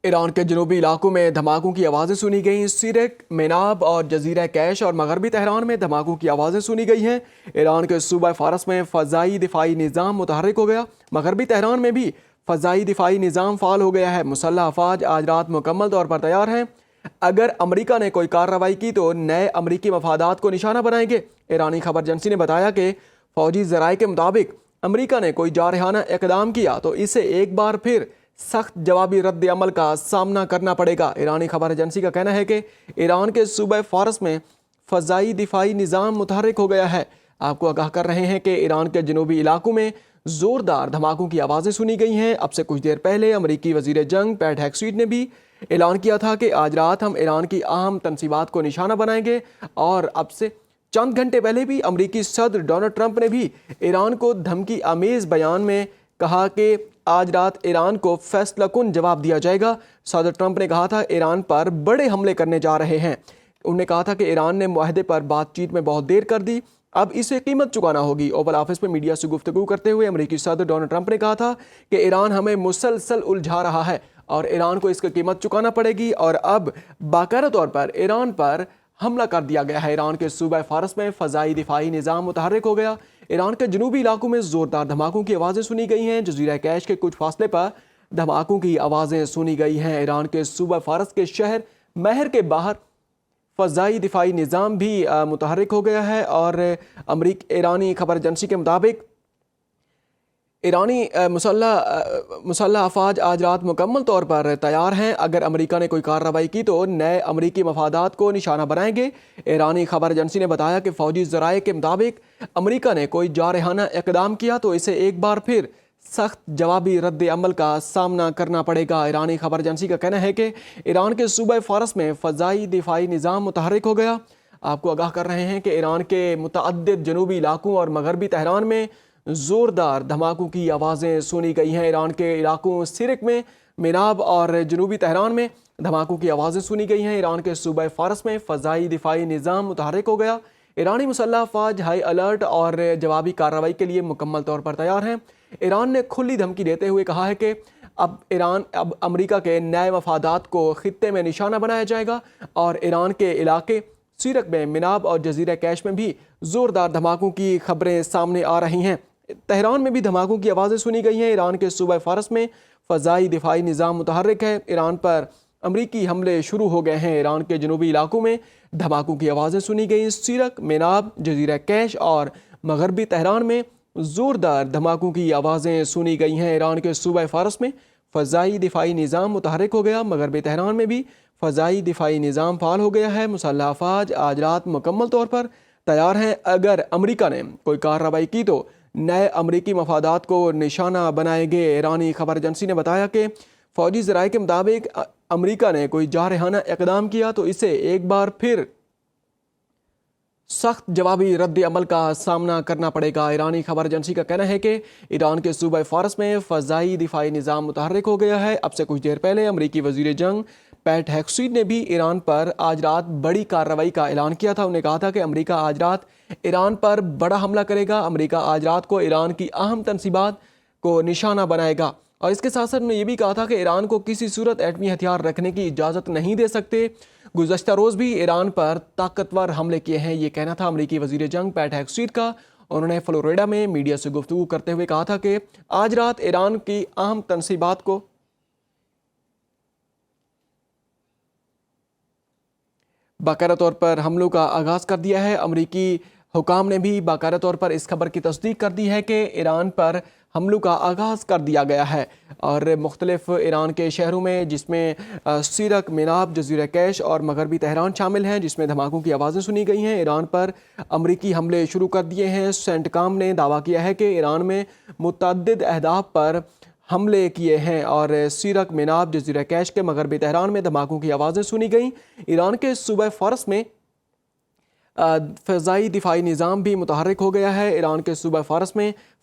ایران کے جنوبی علاقوں میں دھماکوں کی آوازیں سنی گئیں۔ سیرک، میناب اور جزیرہ کیش اور مغربی تہران میں دھماکوں کی آوازیں سنی گئی ہیں۔ ایران کے صوبہ فارس میں فضائی دفاعی نظام متحرک ہو گیا۔ مغربی تہران میں بھی فضائی دفاعی نظام فعال ہو گیا ہے۔ مسلح افواج آج رات مکمل طور پر تیار ہیں۔ اگر امریکہ نے کوئی کارروائی کی تو نئے امریکی مفادات کو نشانہ بنائیں گے۔ ایرانی خبر ایجنسی نے بتایا کہ فوجی ذرائع کے مطابق امریکہ نے کوئی جارحانہ اقدام کیا تو اسے ایک بار پھر سخت جوابی رد عمل کا سامنا کرنا پڑے گا۔ ایرانی خبر ایجنسی کا کہنا ہے کہ ایران کے صوبہ فارس میں فضائی دفاعی نظام متحرک ہو گیا ہے۔ آپ کو آگاہ کر رہے ہیں کہ ایران کے جنوبی علاقوں میں زوردار دھماکوں کی آوازیں سنی گئی ہیں۔ اب سے کچھ دیر پہلے امریکی وزیر جنگ پیٹ ہیکسٹیٹ نے بھی اعلان کیا تھا کہ آج رات ہم ایران کی اہم تنصیبات کو نشانہ بنائیں گے، اور اب سے چند گھنٹے پہلے بھی امریکی صدر ڈونلڈ ٹرمپ نے بھی ایران کو دھمکی آمیز بیان میں کہا کہ آج رات ایران کو فیصلہ کن جواب دیا جائے گا۔ صدر ٹرمپ نے کہا تھا ایران پر بڑے حملے کرنے جا رہے ہیں۔ انہوں نے کہا تھا کہ ایران نے معاہدے پر بات چیت میں بہت دیر کر دی، اب اسے قیمت چکانا ہوگی۔ اوول آفس میں میڈیا سے گفتگو کرتے ہوئے امریکی صدر ڈونلڈ ٹرمپ نے کہا تھا کہ ایران ہمیں مسلسل الجھا رہا ہے اور ایران کو اس کی قیمت چکانا پڑے گی، اور اب باقاعدہ طور پر ایران پر حملہ کر دیا گیا ہے۔ ایران کے صوبہ فارس میں فضائی دفاعی نظام متحرک ہو گیا۔ ایران کے جنوبی علاقوں میں زوردار دھماکوں کی آوازیں سنی گئی ہیں۔ جزیرہ کیش کے کچھ فاصلے پر دھماکوں کی آوازیں سنی گئی ہیں۔ ایران کے صوبہ فارس کے شہر مہر کے باہر فضائی دفاعی نظام بھی متحرک ہو گیا ہے، اور ایرانی خبر ایجنسی کے مطابق ایرانی مسلح افواج آج رات مکمل طور پر تیار ہیں۔ اگر امریکہ نے کوئی کارروائی کی تو نئے امریکی مفادات کو نشانہ بنائیں گے۔ ایرانی خبر ایجنسی نے بتایا کہ فوجی ذرائع کے مطابق امریکہ نے کوئی جارحانہ اقدام کیا تو اسے ایک بار پھر سخت جوابی رد عمل کا سامنا کرنا پڑے گا۔ ایرانی خبر ایجنسی کا کہنا ہے کہ ایران کے صوبہ فارس میں فضائی دفاعی نظام متحرک ہو گیا۔ آپ کو آگاہ کر رہے ہیں کہ ایران کے متعدد جنوبی علاقوں اور مغربی تہران میں زوردار دھماکوں کی آوازیں سنی گئی ہیں۔ ایران کے علاقوں سیرک میں، میناب اور جنوبی تہران میں دھماکوں کی آوازیں سنی گئی ہیں۔ ایران کے صوبہ فارس میں فضائی دفاعی نظام متحرک ہو گیا۔ ایرانی مسلح افواج ہائی الرٹ اور جوابی کارروائی کے لیے مکمل طور پر تیار ہیں۔ ایران نے کھلی دھمکی دیتے ہوئے کہا ہے کہ اب امریکہ کے نئے مفادات کو خطے میں نشانہ بنایا جائے گا، اور ایران کے علاقے سیرک میں، میناب اور جزیرہ کیش میں بھی زوردار دھماکوں کی خبریں سامنے آ رہی ہیں۔ تہران میں بھی دھماکوں کی آوازیں سنی گئی ہیں۔ ایران کے صوبہ فارس میں فضائی دفاعی نظام متحرک ہے۔ ایران پر امریکی حملے شروع ہو گئے ہیں۔ ایران کے جنوبی علاقوں میں دھماکوں کی آوازیں سنی گئیں۔ سیرک، میناب، جزیرہ کیش اور مغربی تہران میں زوردار دھماکوں کی آوازیں سنی گئی ہیں۔ ایران کے صوبہ فارس میں فضائی دفاعی نظام متحرک ہو گیا۔ مغربی تہران میں بھی فضائی دفاعی نظام فعال ہو گیا ہے۔ مسلح افواج آج رات مکمل طور پر تیار ہیں۔ اگر امریکہ نے کوئی کارروائی کی تو نئے امریکی مفادات کو نشانہ بنائیں گے۔ ایرانی خبر ایجنسی نے بتایا کہ فوجی ذرائع کے مطابق امریکہ نے کوئی جارحانہ اقدام کیا تو اسے ایک بار پھر سخت جوابی رد عمل کا سامنا کرنا پڑے گا۔ ایرانی خبر ایجنسی کا کہنا ہے کہ ایران کے صوبہ فارس میں فضائی دفاعی نظام متحرک ہو گیا ہے۔ اب سے کچھ دیر پہلے امریکی وزیر جنگ پیٹ ہیکسٹیٹ نے بھی ایران پر آج رات بڑی کارروائی کا اعلان کیا تھا۔ انہوں نے کہا تھا کہ امریکہ آج رات ایران پر بڑا حملہ کرے گا۔ امریکہ آج رات کو ایران کی اہم تنصیبات کو نشانہ بنائے گا، اور اس کے ساتھ ساتھ نے یہ بھی کہا تھا کہ ایران کو کسی صورت ایٹمی ہتھیار رکھنے کی اجازت نہیں دے سکتے۔ گزشتہ روز بھی ایران پر طاقتور حملے کیے ہیں، یہ کہنا تھا امریکی وزیر جنگ پیٹ ہیکسٹیٹ کا۔ انہوں نے فلوریڈا میں میڈیا سے گفتگو کرتے ہوئے کہا تھا کہ آج رات ایران کی اہم تنصیبات کو باقاعدہ طور پر حملوں کا آغاز کر دیا ہے۔ امریکی حکام نے بھی باقاعدہ طور پر اس خبر کی تصدیق کر دی ہے کہ ایران پر حملوں کا آغاز کر دیا گیا ہے، اور مختلف ایران کے شہروں میں جس میں سیرک، میناب، جزیرہ کیش اور مغربی تہران شامل ہیں، جس میں دھماکوں کی آوازیں سنی گئی ہیں۔ ایران پر امریکی حملے شروع کر دیے ہیں۔ سینٹکام نے دعویٰ کیا ہے کہ ایران میں متعدد اہداف پر حملے کیے ہیں، اور سیرک، میناب، جزیرہ کیش کے مغربی تہران میں دھماکوں کی آوازیں سنی گئیں۔ ایران کے صوبہ فارس میں فضائی دفاعی نظام بھی متحرک ہو گیا ہے۔ ایران کے صوبہ فارس میں